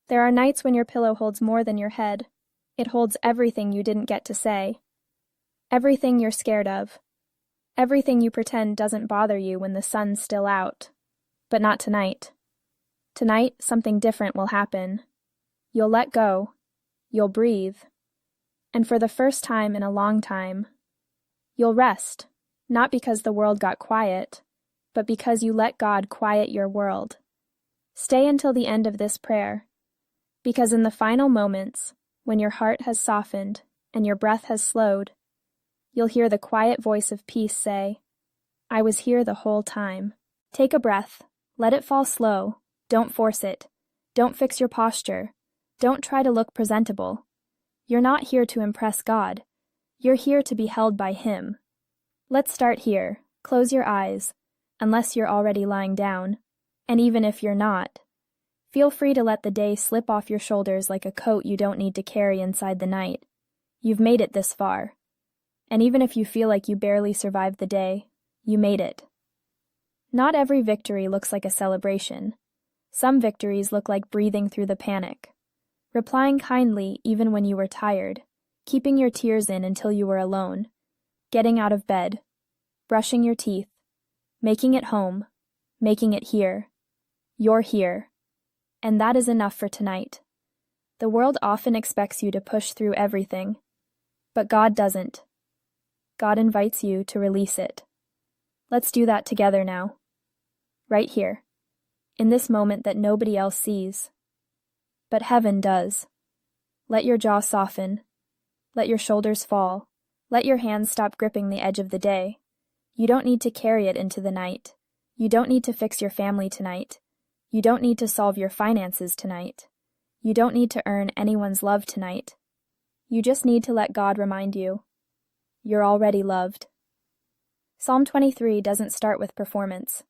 There are nights when your pillow holds more than your head. It holds everything you didn't get to say. Everything you're scared of. Everything you pretend doesn't bother you when the sun's still out. But not tonight. Tonight, something different will happen. You'll let go. You'll breathe. And for the first time in a long time, you'll rest, not because the world got quiet, but because you let God quiet your world. Stay until the end of this prayer, because in the final moments, when your heart has softened and your breath has slowed, you'll hear the quiet voice of peace say, "I was here the whole time." Take a breath. Let it fall slow. Don't force it. Don't fix your posture. Don't try to look presentable. You're not here to impress God. You're here to be held by Him. Let's start here. Close your eyes, unless you're already lying down. And even if you're not, feel free to let the day slip off your shoulders like a coat you don't need to carry inside the night. You've made it this far. And even if you feel like you barely survived the day, you made it. Not every victory looks like a celebration. Some victories look like breathing through the panic, replying kindly even when you were tired, keeping your tears in until you were alone, getting out of bed, brushing your teeth, making it home, making it here. You're here. And that is enough for tonight. The world often expects you to push through everything, but God doesn't. God invites you to release it. Let's do that together now. Right here. In this moment that nobody else sees. But heaven does. Let your jaw soften. Let your shoulders fall. Let your hands stop gripping the edge of the day. You don't need to carry it into the night. You don't need to fix your family tonight. You don't need to solve your finances tonight. You don't need to earn anyone's love tonight. You just need to let God remind you. You're already loved. Psalm 23 doesn't start with performance.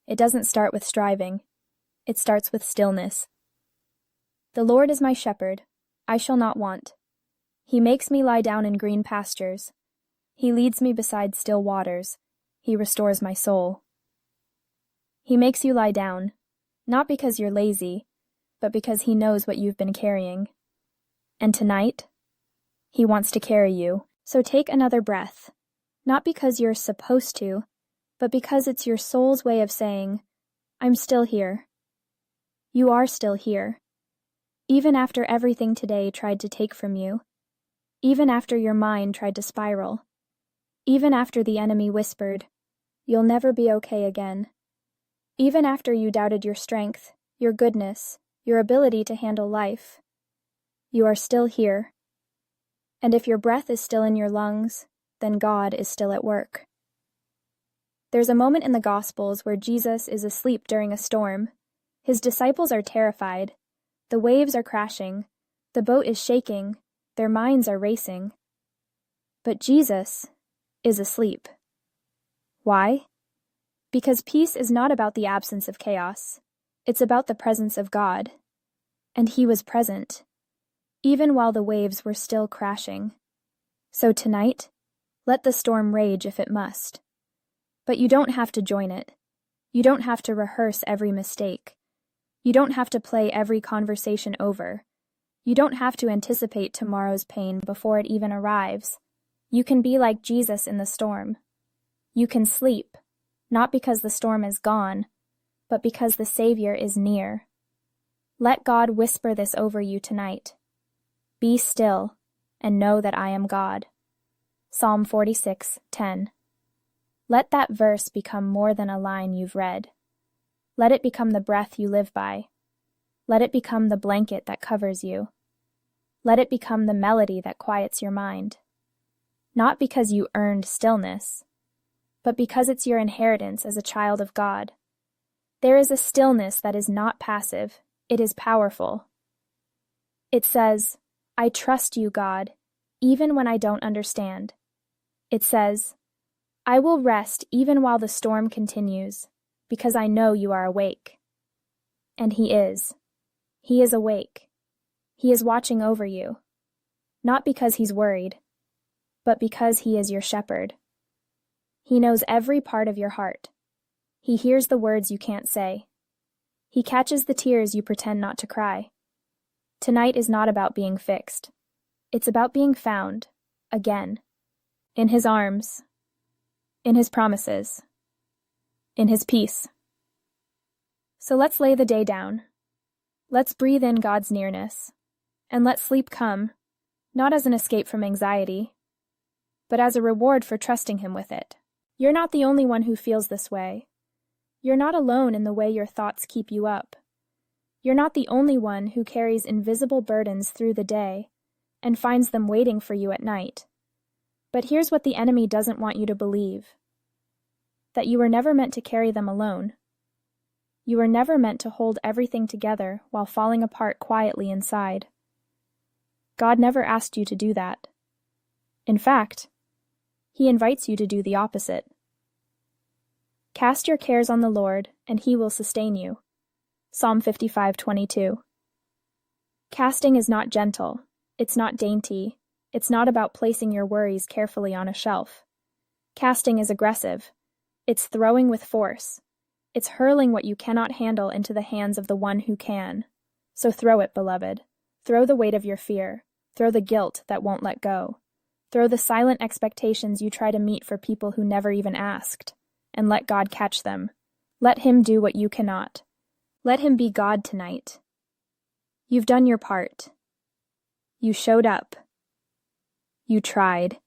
It doesn't start with striving. It starts with stillness. The Lord is my shepherd. I shall not want. He makes me lie down in green pastures. He leads me beside still waters. He restores my soul. He makes you lie down, not because you're lazy, but because He knows what you've been carrying. And tonight, He wants to carry you. So take another breath, not because you're supposed to, but because it's your soul's way of saying, I'm still here. You are still here. Even after everything today tried to take from you, even after your mind tried to spiral, even after the enemy whispered, you'll never be okay again, even after you doubted your strength, your goodness, your ability to handle life, you are still here. And if your breath is still in your lungs, then God is still at work. There's a moment in the Gospels where Jesus is asleep during a storm. His disciples are terrified. The waves are crashing. The boat is shaking. Their minds are racing. But Jesus is asleep. Why? Because peace is not about the absence of chaos. It's about the presence of God. And He was present, even while the waves were still crashing. So tonight, let the storm rage if it must. But you don't have to join it. You don't have to rehearse every mistake. You don't have to play every conversation over. You don't have to anticipate tomorrow's pain before it even arrives. You can be like Jesus in the storm. You can sleep, not because the storm is gone, but because the Savior is near. Let God whisper this over you tonight. Be still, and know that I am God. Psalm 46:10. Let that verse become more than a line you've read. Let it become the breath you live by. Let it become the blanket that covers you. Let it become the melody that quiets your mind. Not because you earned stillness, but because it's your inheritance as a child of God. There is a stillness that is not passive, it is powerful. It says, I trust you, God, even when I don't understand. It says, I will rest even while the storm continues, because I know you are awake. And He is. He is awake. He is watching over you, not because He's worried, but because He is your shepherd. He knows every part of your heart. He hears the words you can't say. He catches the tears you pretend not to cry. Tonight is not about being fixed. It's about being found, again, in His arms, in His promises, in His peace. So let's lay the day down. Let's breathe in God's nearness, and let sleep come, not as an escape from anxiety, but as a reward for trusting Him with it. You're not the only one who feels this way. You're not alone in the way your thoughts keep you up. You're not the only one who carries invisible burdens through the day and finds them waiting for you at night. But here's what the enemy doesn't want you to believe: that you were never meant to carry them alone. You were never meant to hold everything together while falling apart quietly inside. God never asked you to do that. In fact, He invites you to do the opposite. Cast your cares on the Lord, and He will sustain you. Psalm 55:22. Casting is not gentle. It's not dainty. It's not about placing your worries carefully on a shelf. Casting is aggressive. It's throwing with force. It's hurling what you cannot handle into the hands of the one who can. So throw it, beloved. Throw the weight of your fear. Throw the guilt that won't let go. Throw the silent expectations you try to meet for people who never even asked, and let God catch them. Let Him do what you cannot. Let Him be God tonight. You've done your part. You showed up. You tried.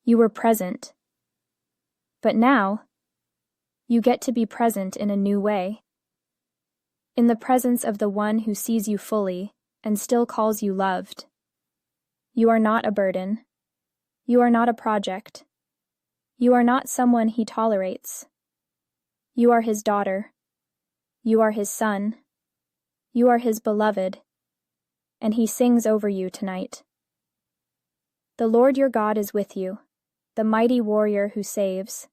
You were present. But now, you get to be present in a new way. In the presence of the one who sees you fully and still calls you loved. You are not a burden. You are not a project. You are not someone He tolerates. You are His daughter. You are His son. You are His beloved. And He sings over you tonight. The Lord your God is with you, the mighty warrior who saves.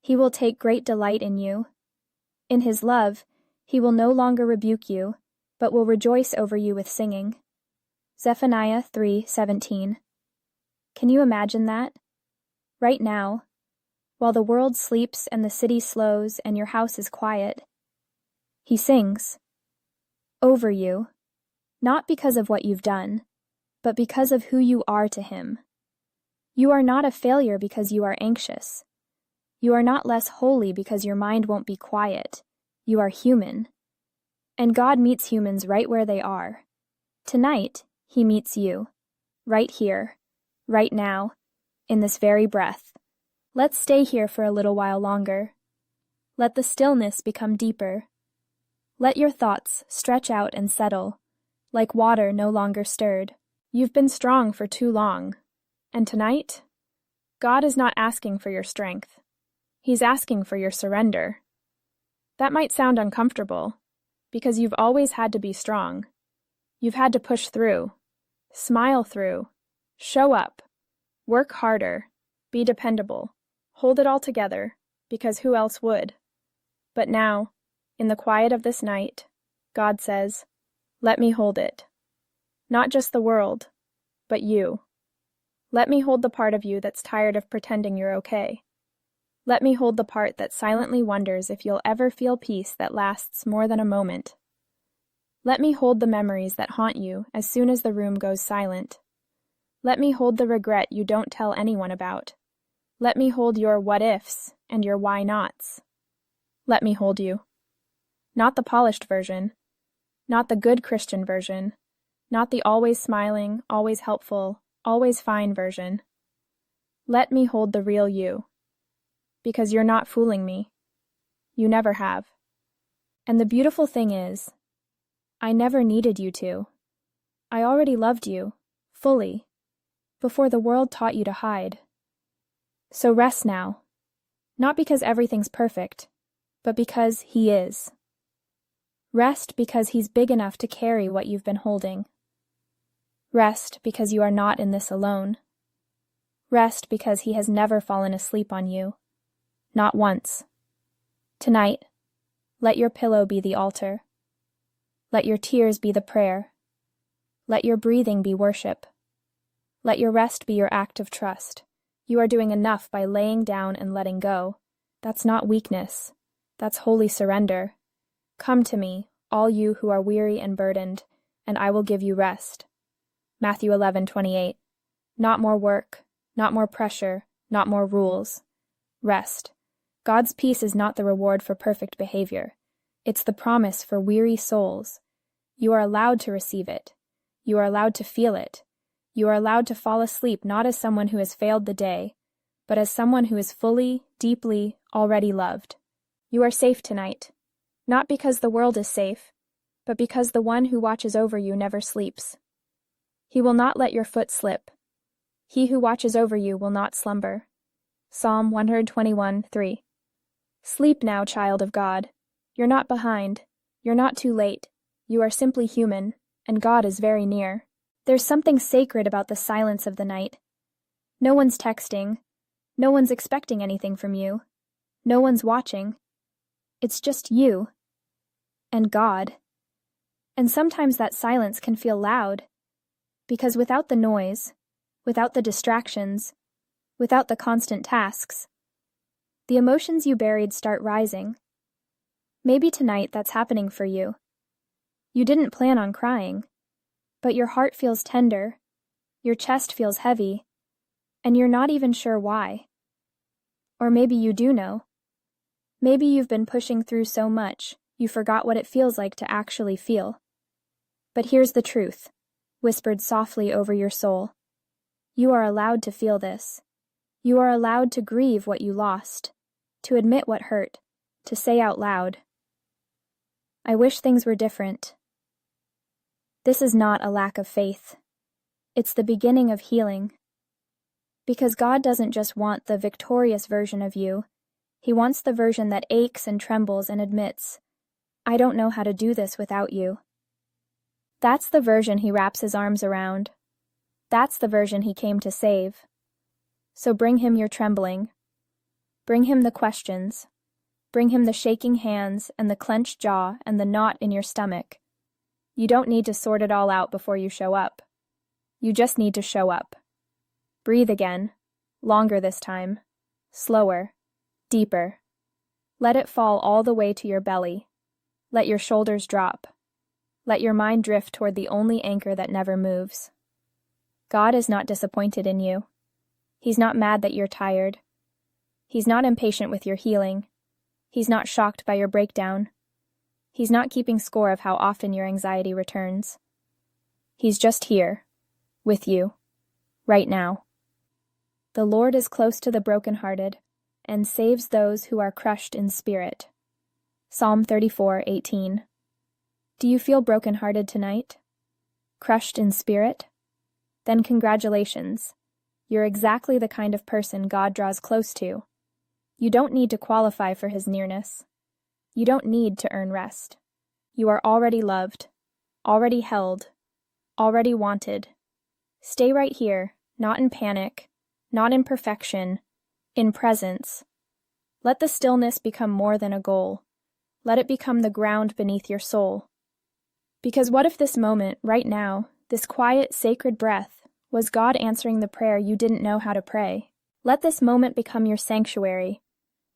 He will take great delight in you. In His love, He will no longer rebuke you, but will rejoice over you with singing. Zephaniah 3:17. Can you imagine that? Right now, while the world sleeps and the city slows and your house is quiet, He sings over you, not because of what you've done, but because of who you are to Him. You are not a failure because you are anxious. You are not less holy because your mind won't be quiet. You are human. And God meets humans right where they are. Tonight, He meets you. Right here. Right now. In this very breath. Let's stay here for a little while longer. Let the stillness become deeper. Let your thoughts stretch out and settle, like water no longer stirred. You've been strong for too long. And tonight, God is not asking for your strength. He's asking for your surrender. That might sound uncomfortable, because you've always had to be strong. You've had to push through, smile through, show up, work harder, be dependable, hold it all together, because who else would? But now, in the quiet of this night, God says, "Let me hold it. Not just the world, but you. Let me hold the part of you that's tired of pretending you're okay. Let me hold the part that silently wonders if you'll ever feel peace that lasts more than a moment. Let me hold the memories that haunt you as soon as the room goes silent. Let me hold the regret you don't tell anyone about. Let me hold your what-ifs and your why-nots. Let me hold you. Not the polished version. Not the good Christian version. Not the always smiling, always helpful, always fine version. Let me hold the real you. Because you're not fooling me. You never have. And the beautiful thing is, I never needed you to. I already loved you, fully, before the world taught you to hide. So rest now, not because everything's perfect, but because He is. Rest because He's big enough to carry what you've been holding. Rest because you are not in this alone. Rest because He has never fallen asleep on you. Not once. Tonight, let your pillow be the altar. Let your tears be the prayer. Let your breathing be worship. Let your rest be your act of trust. You are doing enough by laying down and letting go. That's not weakness. That's holy surrender. Come to me, all you who are weary and burdened, and I will give you rest. Matthew 11:28. Not more work, not more pressure, not more rules. Rest. God's peace is not the reward for perfect behavior. It's the promise for weary souls. You are allowed to receive it. You are allowed to feel it. You are allowed to fall asleep not as someone who has failed the day, but as someone who is fully, deeply, already loved. You are safe tonight, not because the world is safe, but because the one who watches over you never sleeps. He will not let your foot slip. He who watches over you will not slumber. Psalm 121:3. Sleep now, child of God. You're not behind. You're not too late. You are simply human, and God is very near. There's something sacred about the silence of the night. No one's texting. No one's expecting anything from you. No one's watching. It's just you and God. And sometimes that silence can feel loud, because without the noise, without the distractions, without the constant tasks, the emotions you buried start rising. Maybe tonight that's happening for you. You didn't plan on crying, but your heart feels tender, your chest feels heavy, and you're not even sure why. Or maybe you do know. Maybe you've been pushing through so much, you forgot what it feels like to actually feel. But here's the truth, whispered softly over your soul. You are allowed to feel this. You are allowed to grieve what you lost, to admit what hurt, to say out loud, I wish things were different. This is not a lack of faith. It's the beginning of healing. Because God doesn't just want the victorious version of you. He wants the version that aches and trembles and admits, I don't know how to do this without you. That's the version he wraps his arms around. That's the version he came to save. So bring him your trembling. Bring him the questions. Bring him the shaking hands and the clenched jaw and the knot in your stomach. You don't need to sort it all out before you show up. You just need to show up. Breathe again, longer this time, slower, deeper. Let it fall all the way to your belly. Let your shoulders drop. Let your mind drift toward the only anchor that never moves. God is not disappointed in you. He's not mad that you're tired. He's not impatient with your healing. He's not shocked by your breakdown. He's not keeping score of how often your anxiety returns. He's just here, with you, right now. The Lord is close to the brokenhearted and saves those who are crushed in spirit. Psalm 34:18. Do you feel brokenhearted tonight? Crushed in spirit? Then congratulations. You're exactly the kind of person God draws close to. You don't need to qualify for his nearness. You don't need to earn rest. You are already loved, already held, already wanted. Stay right here, not in panic, not in perfection, in presence. Let the stillness become more than a goal. Let it become the ground beneath your soul. Because what if this moment, right now, this quiet, sacred breath, was God answering the prayer you didn't know how to pray? Let this moment become your sanctuary,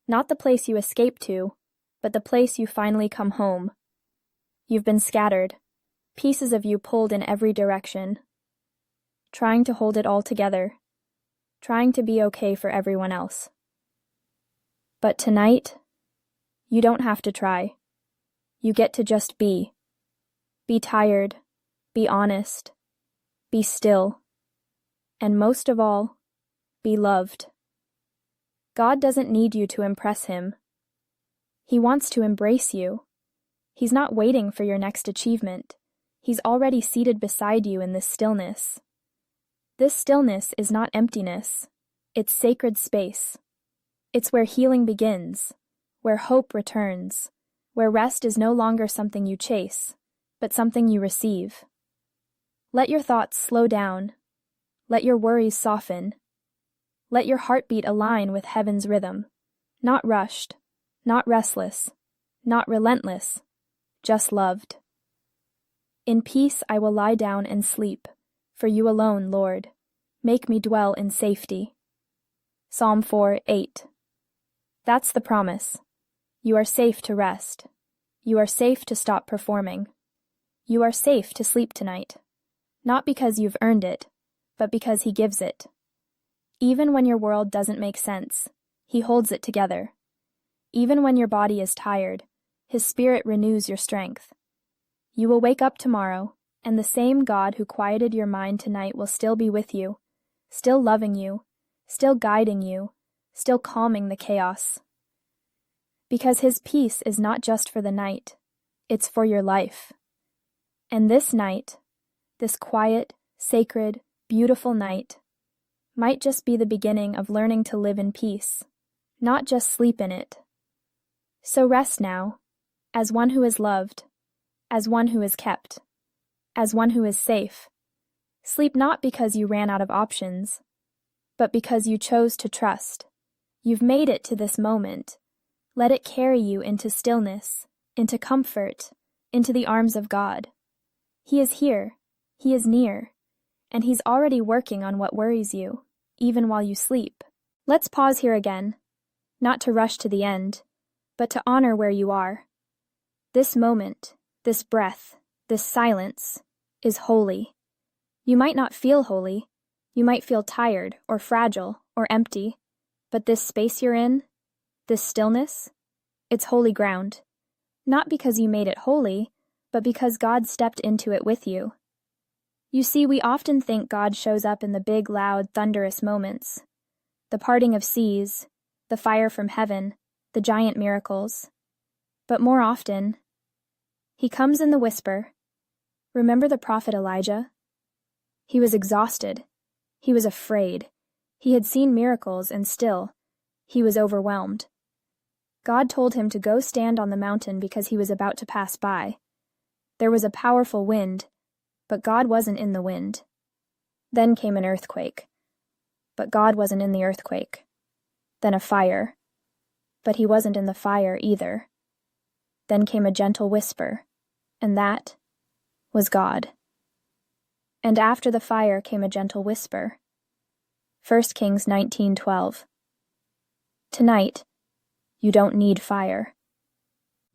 not the place you escape to, but the place you finally come home. You've been scattered, pieces of you pulled in every direction, trying to hold it all together, trying to be okay for everyone else. But tonight, you don't have to try. You get to just be. Be tired, be honest, be still, and most of all, be loved. God doesn't need you to impress him. He wants to embrace you. He's not waiting for your next achievement. He's already seated beside you in this stillness. This stillness is not emptiness. It's sacred space. It's where healing begins, where hope returns, where rest is no longer something you chase, but something you receive. Let your thoughts slow down. Let your worries soften. Let your heartbeat align with heaven's rhythm. Not rushed, not restless, not relentless, just loved. In peace I will lie down and sleep, for you alone, Lord. Make me dwell in safety. Psalm 4:8. That's the promise. You are safe to rest. You are safe to stop performing. You are safe to sleep tonight, not because you've earned it, but because He gives it. Even when your world doesn't make sense, He holds it together. Even when your body is tired, His Spirit renews your strength. You will wake up tomorrow, and the same God who quieted your mind tonight will still be with you, still loving you, still guiding you, still calming the chaos. Because His peace is not just for the night, it's for your life. And this night, this quiet, sacred, beautiful night, might just be the beginning of learning to live in peace, not just sleep in it. So rest now, as one who is loved, as one who is kept, as one who is safe. Sleep not because you ran out of options, but because you chose to trust. You've made it to this moment. Let it carry you into stillness, into comfort, into the arms of God. He is here, He is near, and He's already working on what worries you, even while you sleep. Let's pause here again, not to rush to the end, but to honor where you are. This moment, this breath, this silence, is holy. You might not feel holy, you might feel tired or fragile or empty, but this space you're in, this stillness, it's holy ground. Not because you made it holy, but because God stepped into it with you. You see, we often think God shows up in the big, loud, thunderous moments. The parting of seas, the fire from heaven, the giant miracles. But more often, He comes in the whisper. Remember the prophet Elijah? He was exhausted. He was afraid. He had seen miracles, and still, he was overwhelmed. God told him to go stand on the mountain because he was about to pass by. There was a powerful wind, but God wasn't in the wind. Then came an earthquake, but God wasn't in the earthquake. Then a fire, but He wasn't in the fire either. Then came a gentle whisper, and that was God. And after the fire came a gentle whisper. 1 Kings 19:12. Tonight, you don't need fire.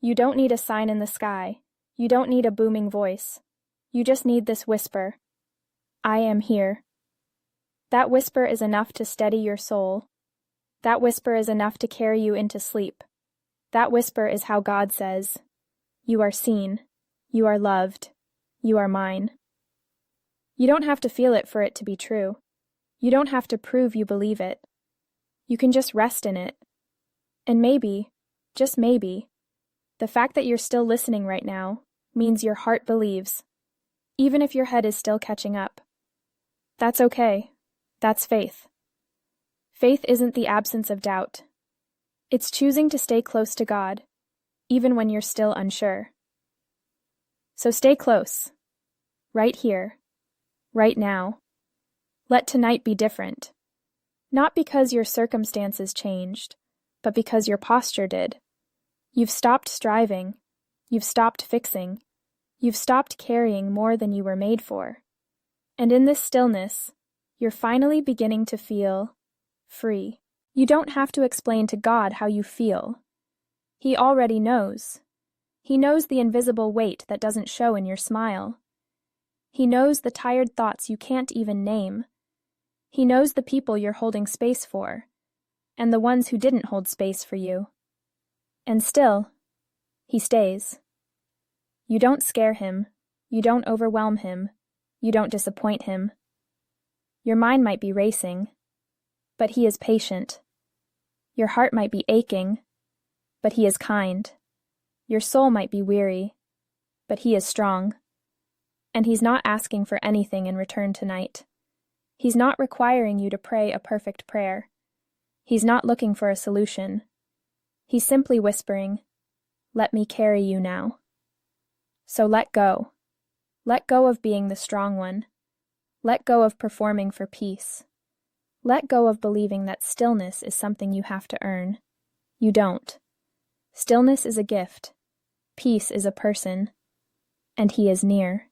You don't need a sign in the sky. You don't need a booming voice. You just need this whisper. I am here. That whisper is enough to steady your soul. That whisper is enough to carry you into sleep. That whisper is how God says, you are seen. You are loved. You are mine. You don't have to feel it for it to be true. You don't have to prove you believe it. You can just rest in it. And maybe, just maybe, the fact that you're still listening right now means your heart believes, even if your head is still catching up. That's okay. That's faith. Faith isn't the absence of doubt. It's choosing to stay close to God, even when you're still unsure. So stay close, right here, right now. Let tonight be different. Not because your circumstances changed, but because your posture did. You've stopped striving. You've stopped fixing. You've stopped carrying more than you were made for. And in this stillness, you're finally beginning to feel free. You don't have to explain to God how you feel. He already knows. He knows the invisible weight that doesn't show in your smile. He knows the tired thoughts you can't even name. He knows the people you're holding space for, and the ones who didn't hold space for you. And still, He stays. You don't scare Him. You don't overwhelm Him. You don't disappoint Him. Your mind might be racing, but He is patient. Your heart might be aching, but He is kind. Your soul might be weary, but He is strong. And He's not asking for anything in return tonight. He's not requiring you to pray a perfect prayer. He's not looking for a solution. He's simply whispering, "Let me carry you now." So let go. Let go of being the strong one. Let go of performing for peace. Let go of believing that stillness is something you have to earn. You don't. Stillness is a gift. Peace is a person. And He is near.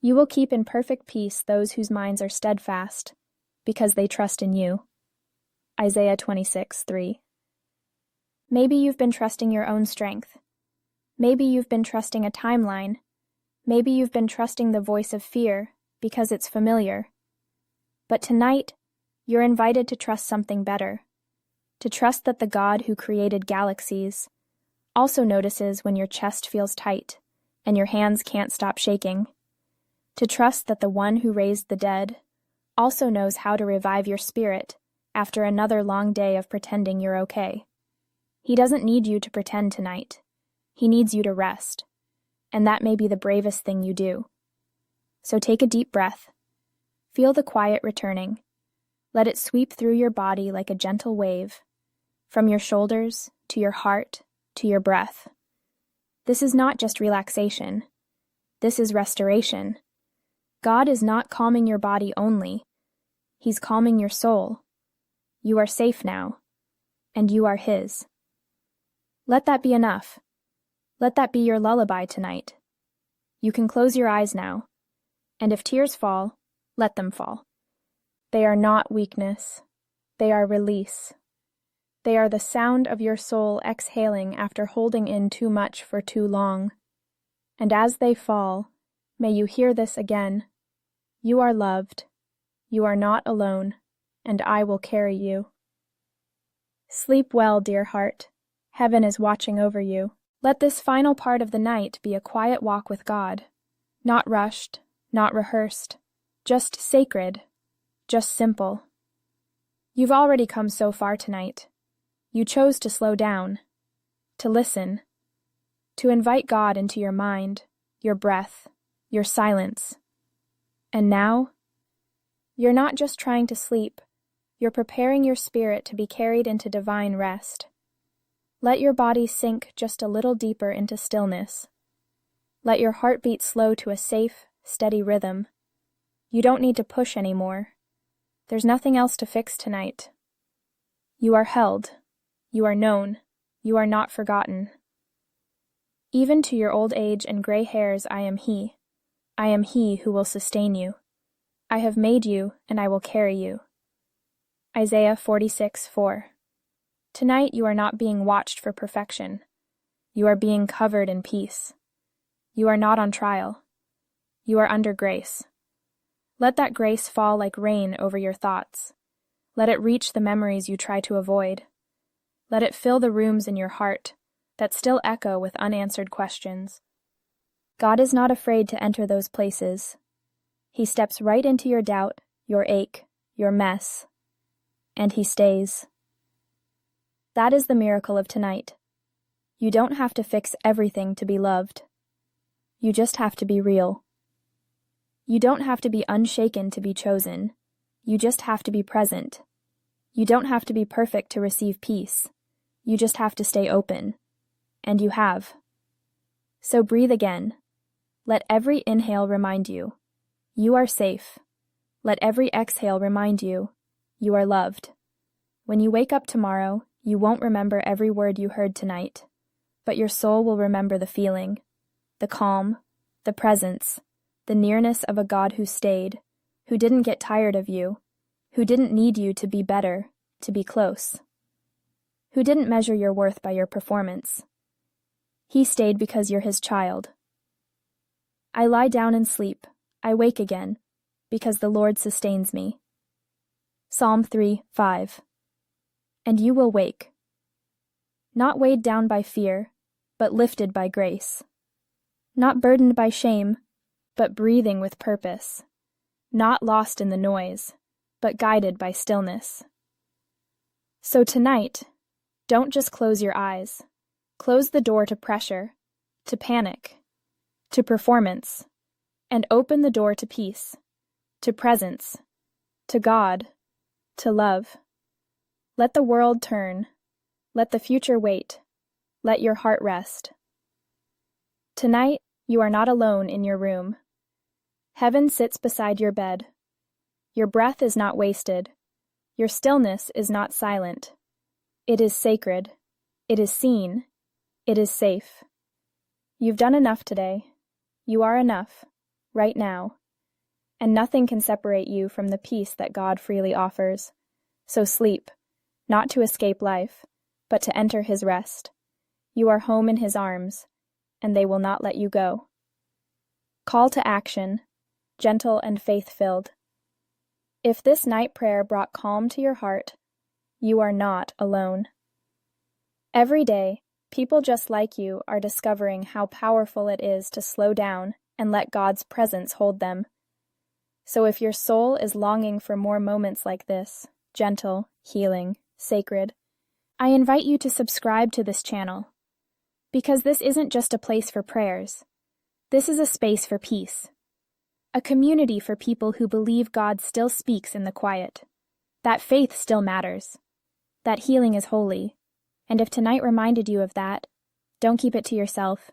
You will keep in perfect peace those whose minds are steadfast, because they trust in you. Isaiah 26:3. Maybe you've been trusting your own strength. Maybe you've been trusting a timeline. Maybe you've been trusting the voice of fear because it's familiar. But tonight, you're invited to trust something better. To trust that the God who created galaxies also notices when your chest feels tight and your hands can't stop shaking. To trust that the one who raised the dead also knows how to revive your spirit after another long day of pretending you're okay. He doesn't need you to pretend tonight. He needs you to rest. And that may be the bravest thing you do. So take a deep breath. Feel the quiet returning. Let it sweep through your body like a gentle wave, from your shoulders to your heart to your breath. This is not just relaxation. This is restoration. God is not calming your body only. He's calming your soul. You are safe now, and you are His. Let that be enough. Let that be your lullaby tonight. You can close your eyes now, and if tears fall, let them fall. They are not weakness. They are release. They are the sound of your soul exhaling after holding in too much for too long. And as they fall, may you hear this again. You are loved. You are not alone, and I will carry you. Sleep well, dear heart. Heaven is watching over you. Let this final part of the night be a quiet walk with God. Not rushed, not rehearsed, just sacred, just simple. You've already come so far tonight. You chose to slow down, to listen, to invite God into your mind, your breath, your silence. And now, you're not just trying to sleep, you're preparing your spirit to be carried into divine rest. Let your body sink just a little deeper into stillness. Let your heartbeat slow to a safe, steady rhythm. You don't need to push anymore. There's nothing else to fix tonight. You are held. You are known. You are not forgotten. Even to your old age and gray hairs, I am He. I am He who will sustain you. I have made you, and I will carry you. Isaiah 46:4. Tonight you are not being watched for perfection. You are being covered in peace. You are not on trial. You are under grace. Let that grace fall like rain over your thoughts. Let it reach the memories you try to avoid. Let it fill the rooms in your heart that still echo with unanswered questions. God is not afraid to enter those places. He steps right into your doubt, your ache, your mess, and He stays. That is the miracle of tonight. You don't have to fix everything to be loved. You just have to be real. You don't have to be unshaken to be chosen. You just have to be present. You don't have to be perfect to receive peace. You just have to stay open. And you have. So breathe again. Let every inhale remind you, you are safe. Let every exhale remind you, you are loved. When you wake up tomorrow, you won't remember every word you heard tonight, but your soul will remember the feeling, the calm, the presence, the nearness of a God who stayed, who didn't get tired of you, who didn't need you to be better, to be close, who didn't measure your worth by your performance. He stayed because you're His child. I lie down and sleep. I wake again, because the Lord sustains me. Psalm 3:5. And you will wake. Not weighed down by fear, but lifted by grace. Not burdened by shame, but breathing with purpose. Not lost in the noise, but guided by stillness. So tonight, don't just close your eyes. Close the door to pressure, to panic, to performance, and open the door to peace, to presence, to God, to love. Let the world turn. Let the future wait. Let your heart rest. Tonight, you are not alone in your room. Heaven sits beside your bed. Your breath is not wasted. Your stillness is not silent. It is sacred. It is seen. It is safe. You've done enough today. You are enough, right now. And nothing can separate you from the peace that God freely offers. So sleep. Not to escape life, but to enter His rest. You are home in His arms, and they will not let you go. Call to action, gentle and faith-filled. If this night prayer brought calm to your heart, you are not alone. Every day, people just like you are discovering how powerful it is to slow down and let God's presence hold them. So if your soul is longing for more moments like this, gentle, healing, sacred, I invite you to subscribe to this channel. Because this isn't just a place for prayers. This is a space for peace. A community for people who believe God still speaks in the quiet. That faith still matters. That healing is holy. And if tonight reminded you of that, don't keep it to yourself.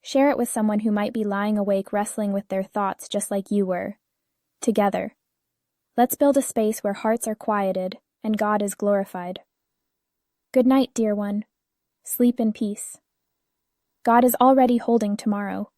Share it with someone who might be lying awake wrestling with their thoughts just like you were. Together. Let's build a space where hearts are quieted and God is glorified. Good night, dear one. Sleep in peace. God is already holding tomorrow.